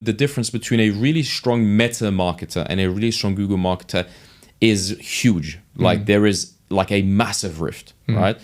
the difference between a really strong Meta marketer and a really strong Google marketer is huge. Like there is like a massive rift, right?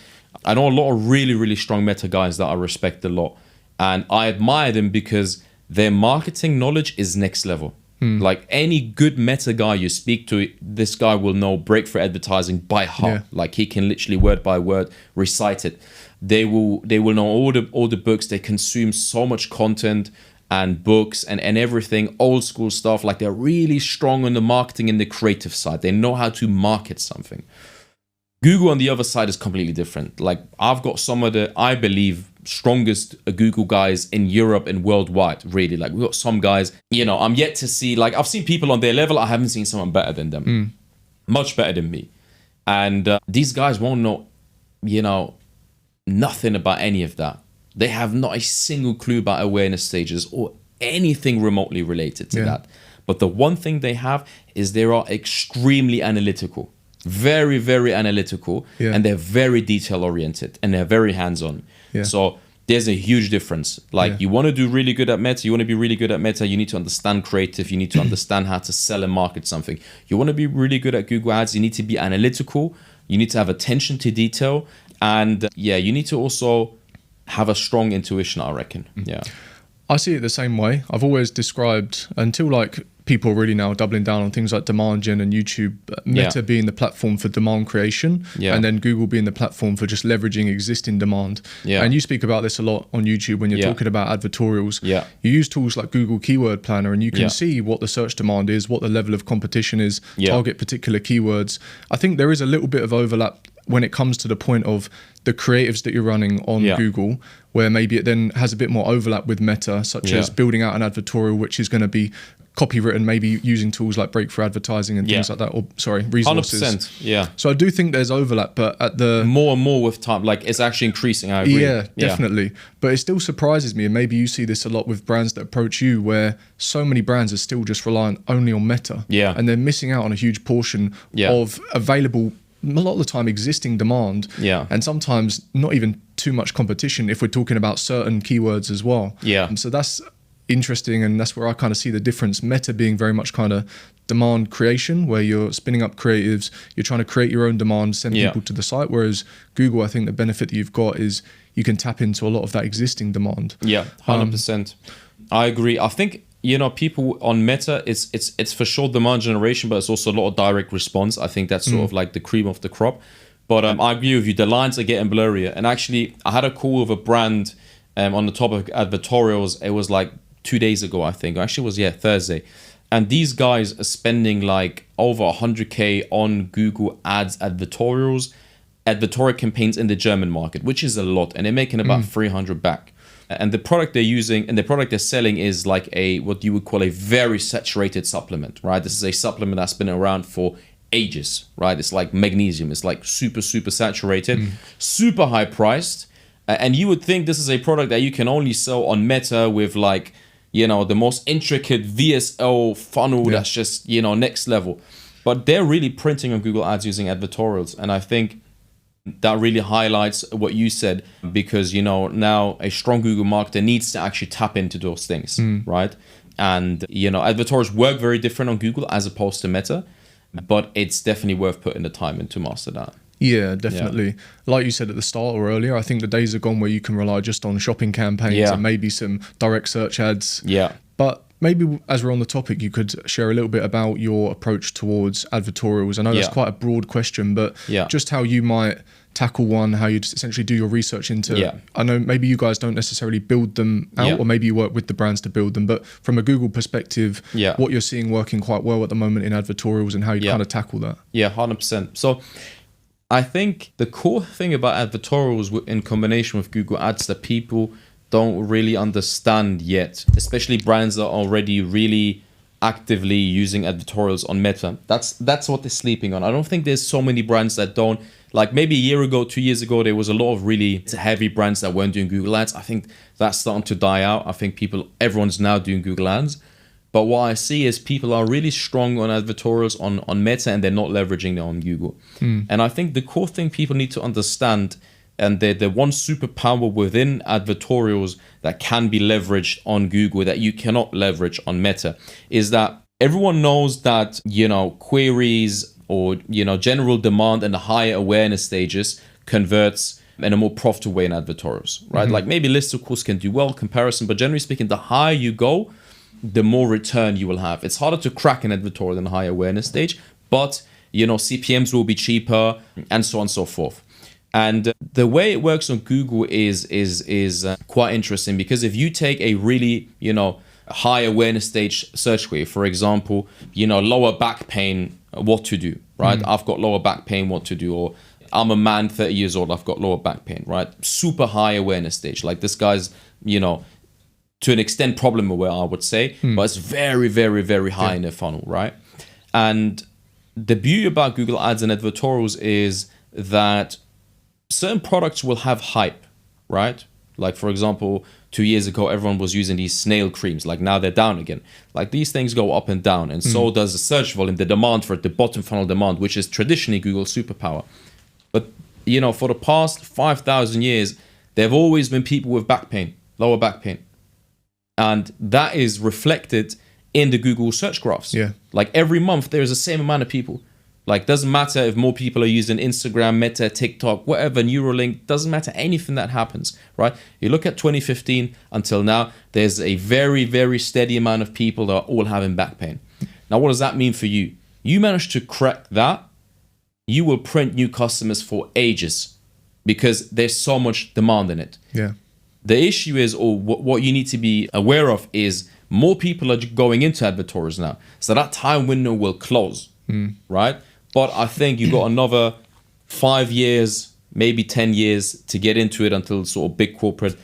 I know a lot of really, really strong Meta guys that I respect a lot. And I admire them because their marketing knowledge is next level. Like any good Meta guy you speak to, this guy will know breakthrough advertising by heart. Like he can literally word by word recite it. They will know all the books. They consume so much content and books and everything, old school stuff. Like they're really strong on the marketing and the creative side. They know how to market something. Google on the other side is completely different. Like I've got some of the, I believe, strongest Google guys in Europe and worldwide, really. Like we've got some guys, I'm yet to see, like I've seen people on their level. I haven't seen someone better than them, much better than me. And these guys won't know, nothing about any of that. They have not a single clue about awareness stages or anything remotely related to that. But the one thing they have is they are extremely analytical. Very, very analytical, and they're very detail oriented and they're very hands-on. So there's a huge difference. Like you want to do really good at Meta, you want to be really good at Meta, you need to understand creative, you need to understand how to sell and market something. You want to be really good at Google Ads, you need to be analytical, you need to have attention to detail, and you need to also have a strong intuition, I reckon. I see it the same way. I've always described, until like people are really now doubling down on things like demand gen and YouTube, Meta being the platform for demand creation, and then Google being the platform for just leveraging existing demand. And you speak about this a lot on YouTube when you're talking about advertorials. You use tools like Google Keyword Planner, and you can see what the search demand is, what the level of competition is, target particular keywords. I think there is a little bit of overlap when it comes to the point of the creatives that you're running on Google, where maybe it then has a bit more overlap with Meta, such as building out an advertorial, which is going to be copywritten, maybe using tools like breakthrough advertising and things like that, or resources. 100%, So I do think there's overlap, but at the more and more with time, like it's actually increasing. I agree. Yeah, definitely. But it still surprises me, and maybe you see this a lot with brands that approach you, where so many brands are still just reliant only on Meta, and they're missing out on a huge portion of available, a lot of the time, existing demand, and sometimes not even too much competition if we're talking about certain keywords as well. So that's interesting, and that's where I kind of see the difference. Meta being very much kind of demand creation, where you're spinning up creatives, you're trying to create your own demand, send people to the site, whereas Google, I think the benefit that you've got is you can tap into a lot of that existing demand. 100%. I agree. I think people on Meta, it's for sure demand generation, but it's also a lot of direct response. I think that's sort of like the cream of the crop. But I agree with you. The lines are getting blurrier. And actually, I had a call with a brand on the topic of advertorials. It was like 2 days ago, I think. Actually, it was Thursday. And these guys are spending like over 100K on Google Ads advertorial campaigns in the German market, which is a lot. And they're making about 300 back. And the product they're using and the product they're selling is like what you would call a very saturated supplement, right? This is a supplement that's been around for ages, right? It's like magnesium. It's like super, super saturated, super high priced. And you would think this is a product that you can only sell on Meta with like, the most intricate VSL funnel that's just, next level. But they're really printing on Google Ads using advertorials. And I think that really highlights what you said, because, now a strong Google marketer needs to actually tap into those things, right? And, advertorials work very different on Google as opposed to Meta, but it's definitely worth putting the time in to master that. Yeah, definitely. Like you said at the start or earlier, I think the days are gone where you can rely just on shopping campaigns and maybe some direct search ads. But maybe as we're on the topic, you could share a little bit about your approach towards advertorials. I know that's quite a broad question, but just how you might tackle one, how you'd essentially do your research into. I know maybe you guys don't necessarily build them out, or maybe you work with the brands to build them, but from a Google perspective, what you're seeing working quite well at the moment in advertorials and how you kind of tackle that. 100%. So I think the core thing about advertorials in combination with Google Ads that people don't really understand yet, especially brands that are already really actively using advertorials on Meta, that's what they're sleeping on. I don't think there's so many brands that don't. Like maybe a year ago, 2 years ago, there was a lot of really heavy brands that weren't doing Google Ads. I think that's starting to die out. I think everyone's now doing Google Ads. But what I see is people are really strong on advertorials on Meta, and they're not leveraging them on Google. And I think the core thing people need to understand, and the one superpower within advertorials that can be leveraged on Google that you cannot leverage on Meta is that everyone knows that, queries or, general demand and the higher awareness stages converts in a more profitable way in advertorials, right? Like maybe listicles can do well comparison, but generally speaking, the higher you go, the more return you will have. It's harder to crack an advertorial than a high awareness stage, but CPMs will be cheaper and so on and so forth. And the way it works on Google is quite interesting, because if you take a really, high awareness stage search query, for example, lower back pain, what to do, right? I've got lower back pain, what to do, or I'm a man, 30 years old, I've got lower back pain, right? Super high awareness stage. Like this guy's, to an extent problem aware, I would say, but it's very, very, very high in the funnel, right? And the beauty about Google Ads and advertorials is that certain products will have hype, right? Like, for example, 2 years ago, everyone was using these snail creams. Like now they're down again. Like these things go up and down. And so does the search volume, the demand for it, the bottom funnel demand, which is traditionally Google's superpower. But, for the past 5,000 years, there have always been people with back pain, lower back pain. And that is reflected in the Google search graphs. Yeah. Like every month, there is the same amount of people. Like, doesn't matter if more people are using Instagram, Meta, TikTok, whatever, Neuralink, doesn't matter anything that happens, right? You look at 2015 until now, there's a very, very steady amount of people that are all having back pain. Now, what does that mean for you? You manage to crack that, you will print new customers for ages because there's so much demand in it. Yeah. The issue is, or what you need to be aware of is more people are going into advertorials now. So that time window will close, right? But I think you got another 5 years, maybe 10 years to get into it until sort of big corporate,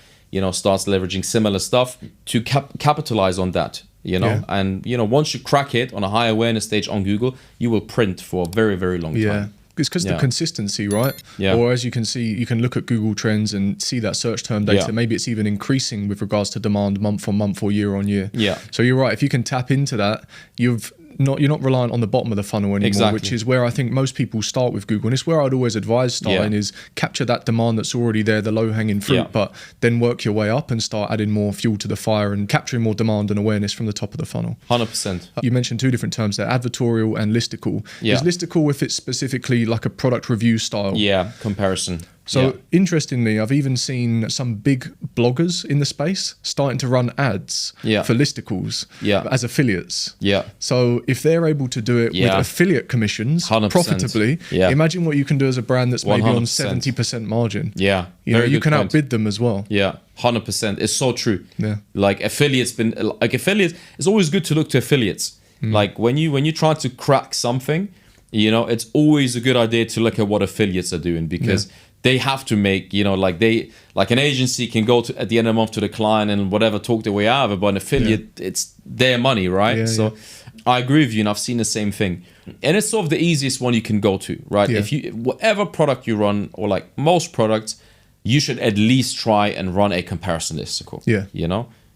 starts leveraging similar stuff to capitalize on that, Yeah. And, once you crack it on a high awareness stage on Google, you will print for a very, very long time. Yeah. It's because the consistency, right? Yeah. Or as you can see, you can look at Google Trends and see that search term data. Yeah. Maybe it's even increasing with regards to demand month on month or year on year. Yeah. So you're right. If you can tap into that, you're not reliant on the bottom of the funnel anymore, Exactly. which is where I think most people start with Google. And it's where I'd always advise starting is capture that demand that's already there, the low-hanging fruit, but then work your way up and start adding more fuel to the fire and capturing more demand and awareness from the top of the funnel. 100%. You mentioned two different terms there, advertorial and listicle. Yeah. Is listicle if it's specifically like a product review style? Yeah, comparison. So interestingly, I've even seen some big bloggers in the space starting to run ads for listicles as affiliates. Yeah. So if they're able to do it with affiliate commissions 100%. profitably, imagine what you can do as a brand that's maybe 100%. on 70% margin. Yeah. You can outbid them as well. Yeah, 100%. It's so true. Yeah. Like affiliates, it's always good to look to affiliates. Like when you try to crack something, it's always a good idea to look at what affiliates are doing, because they have to make, like an agency can go to at the end of the month to the client and whatever, talk their way out of it, but an affiliate, it's their money, right? I agree with you, and I've seen the same thing. And it's sort of the easiest one you can go to, right? Yeah. If whatever product you run, or like most products, you should at least try and run a comparison listicle. Yeah.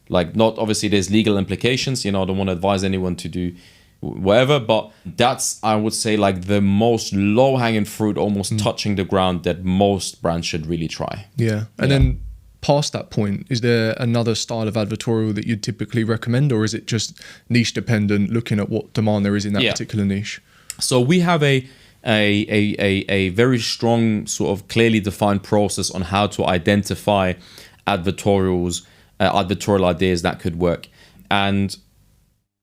Like, not obviously there's legal implications, I don't want to advise anyone to do whatever, but that's, I would say, like the most low-hanging fruit, almost touching the ground, that most brands should really try. Yeah. And then past that point, is there another style of advertorial that you'd typically recommend, or is it just niche dependent, looking at what demand there is in that particular niche? So we have a very strong, sort of clearly defined process on how to identify advertorial ideas that could work. And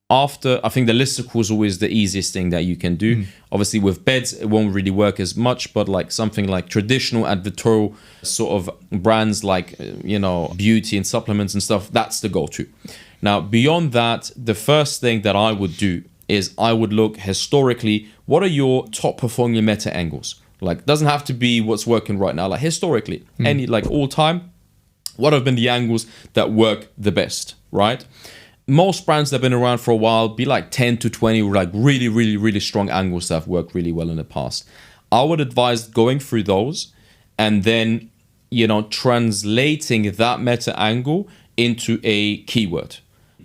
after, I think the listicle is always the easiest thing that you can do. Obviously with beds, it won't really work as much, but like something like traditional advertorial sort of brands like, beauty and supplements and stuff, that's the go-to. Now, beyond that, the first thing that I would do is I would look historically, what are your top performing meta angles? Like, doesn't have to be what's working right now, like historically, any, like all time, what have been the angles that work the best, right? Most brands that have been around for a while, be like 10 to 20, like really, really, really strong angles that have worked really well in the past. I would advise going through those and then, translating that meta angle into a keyword,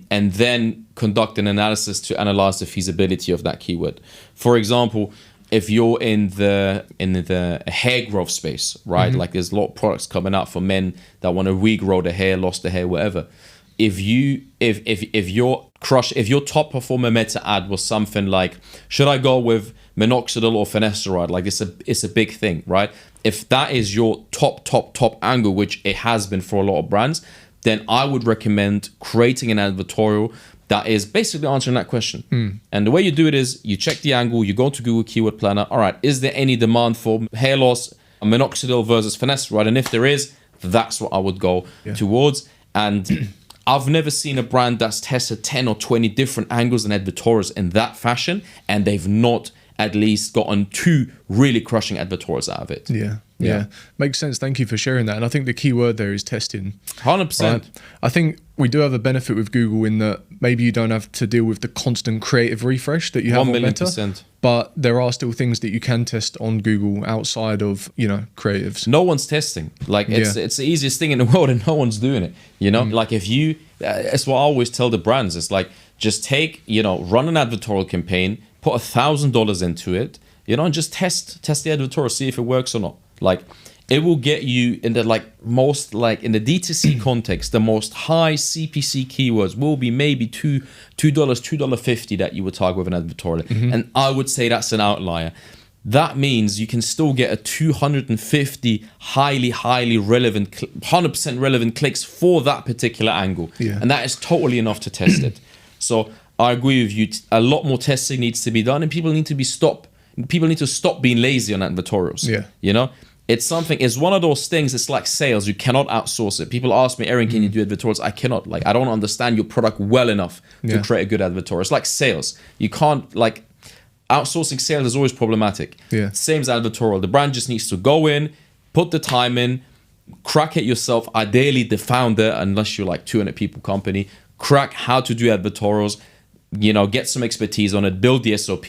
and then conduct an analysis to analyze the feasibility of that keyword. For example, if you're in the hair growth space, right? Like there's a lot of products coming out for men that want to regrow the hair, lost the hair, whatever. If your top performer meta ad was something like, should I go with minoxidil or finasteride? Like it's a big thing, right? If that is your top angle, which it has been for a lot of brands, then I would recommend creating an advertorial that is basically answering that question. And the way you do it is you check the angle, you go to Google Keyword Planner. All right, is there any demand for hair loss, minoxidil versus finasteride? And if there is, that's what I would go towards. And I've never seen a brand that's tested 10 or 20 different angles and advertorials in that fashion, and they've not at least gotten 2 really crushing advertorials out of it. Yeah. Makes sense. Thank you for sharing that. And I think the key word there is testing. 100%. Right? I think we do have a benefit with Google in that maybe you don't have to deal with the constant creative refresh that you have on Meta. But there are still things that you can test on Google outside of, creatives. No one's testing. Like it's the easiest thing in the world and no one's doing it. Like if you, it's what I always tell the brands. It's like, just take, run an advertorial campaign, put $1,000 into it, and just test the advertorial, see if it works or not. Like it will get you in the most in the D2C context, the most high CPC keywords will be maybe $2.50 that you would target with an advertorial. And I would say that's an outlier. That means you can still get a 250 highly relevant, 100% relevant clicks for that particular angle. And that is totally enough to test it. So I agree with you. A lot more testing needs to be done, and people need to stop being lazy on advertorials. It's one of those things. It's like sales. You cannot outsource it. People ask me, Arian, can you do advertorials? I cannot. I don't understand your product well enough to create a good advertorial. It's like sales. You can't outsourcing sales is always problematic. Same as advertorial. The brand just needs to go in, put the time in, crack it yourself. Ideally, the founder, unless you're 200 people company, crack how to do advertorials. Get some expertise on it, build the SOP.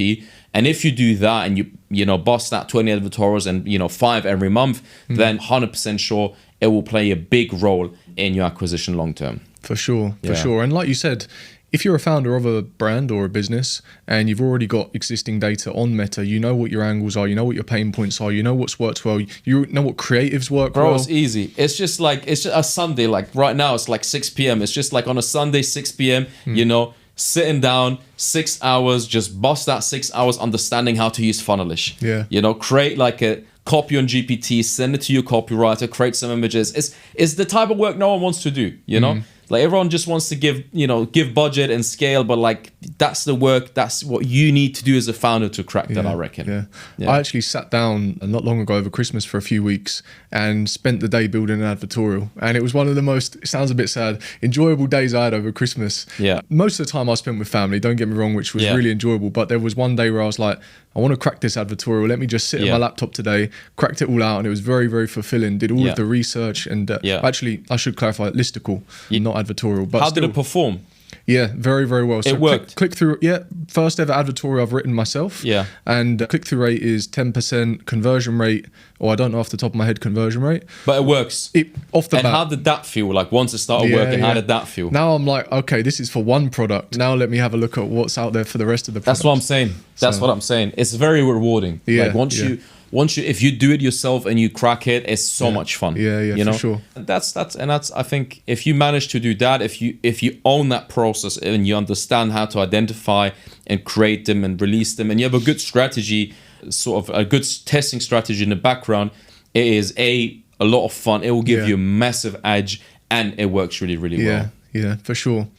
And if you do that and you bust out 20 advertorials and 5 every month, then 100% sure it will play a big role in your acquisition long term. For sure. And like you said, if you're a founder of a brand or a business and you've already got existing data on Meta, you know what your angles are, you know what your pain points are, you know what's worked well, you know what creatives work well. Bro, it's easy. It's just a Sunday. Right now it's 6 p.m. It's just on a Sunday, 6 p.m., sitting down 6 hours, just bust that 6 hours understanding how to use Funnelish. Create a copy on GPT, send it to your copywriter, create some images. It's the type of work no one wants to do, everyone just wants to give budget and scale, but that's the work, that's what you need to do as a founder to crack that, I reckon. I actually sat down not long ago over Christmas for a few weeks and spent the day building an advertorial, and it was one of the most, it sounds a bit sad, enjoyable days I had over Christmas. Most of the time I spent with family, don't get me wrong, which was really enjoyable, but there was one day where I was like, I want to crack this advertorial, let me just sit at my laptop today, cracked it all out, and it was very, very fulfilling, did all of the research, and actually I should clarify, listicle, not advertorial. But how did it perform? Yeah, very, very well. So it worked. Click through, first ever advertorial I've written myself. And click through rate is 10%, conversion rate, or I don't know off the top of my head conversion rate. But it works. Off the bat. And how did that feel? Once it started working, how did that feel? Now I'm like, okay, this is for one product. Now let me have a look at what's out there for the rest of the products. That's what I'm saying. That's what I'm saying. It's very rewarding. Once you if you do it yourself and you crack it, it's so much fun. For sure. And that's I think if you manage to do that, if you own that process and you understand how to identify and create them and release them, and you have a good strategy, sort of a good testing strategy in the background, it is a lot of fun. It will give you a massive edge, and it works really, really well. Yeah, for sure.